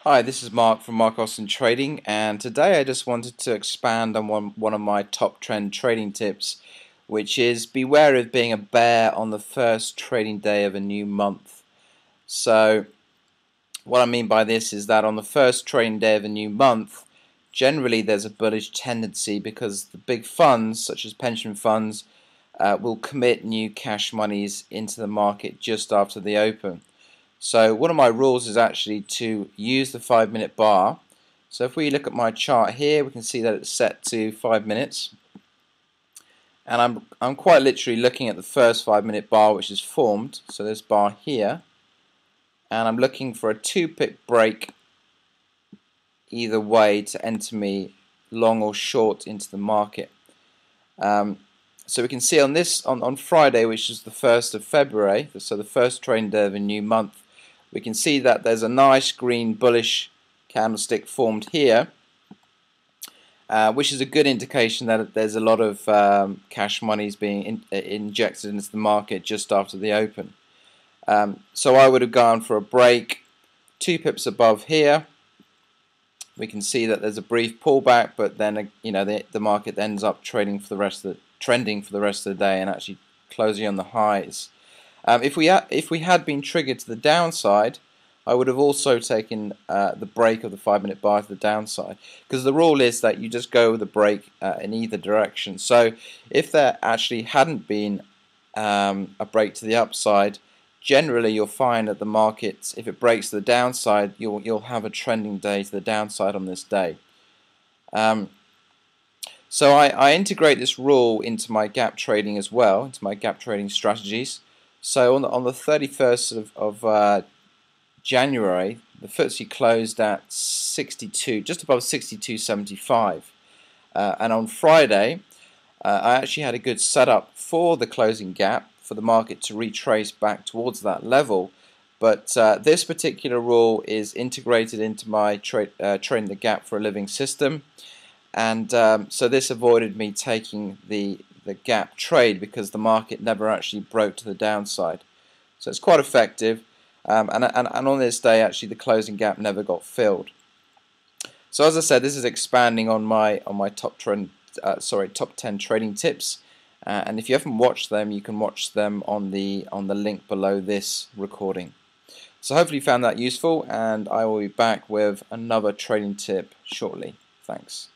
Hi, this is Mark from Mark Austin Trading, and today I just wanted to expand on one of my top trend trading tips, which is beware of being a bear on the first trading day of a new month. So what I mean by this is that on the first trading day of a new month, generally there's a bullish tendency because the big funds, such as pension funds, will commit new cash monies into the market just after the open. So one of my rules is actually to use the 5-minute bar. So if we look at my chart here, we can see that it's set to 5 minutes. And I'm quite literally looking at the first 5-minute bar which is formed. So this bar here. And I'm looking for a 2-pip break either way to enter me long or short into the market. So we can see on Friday, which is the 1st of February, so the first trading day of a new month, we can see that there's a nice green bullish candlestick formed here, which is a good indication that there's a lot of cash monies being injected into the market just after the open. So I would have gone for a break 2 pips above here. We can see that there's a brief pullback, but then the market ends up trending for the rest of the day and actually closing on the highs. If we had been triggered to the downside, I would have also taken the break of the 5-minute bar to the downside, because the rule is that you just go with the break in either direction. So if there actually hadn't been a break to the upside, generally you'll find that the market, if it breaks to the downside, you'll have a trending day to the downside on this day. So I integrate this rule into my gap trading as well, into my gap trading strategies. So on the 31st of January, the FTSE closed at 62, just above 62.75, and on Friday, I actually had a good setup for the closing gap for the market to retrace back towards that level. But this particular rule is integrated into my trading the gap for a living system, and so this avoided me taking the gap trade because the market never actually broke to the downside. So it's quite effective, and on this day actually the closing gap never got filled. So as I said, this is expanding on my top 10 trading tips, and if you haven't watched them, you can watch them on the link below this recording. So hopefully you found that useful, and I will be back with another trading tip shortly. Thanks.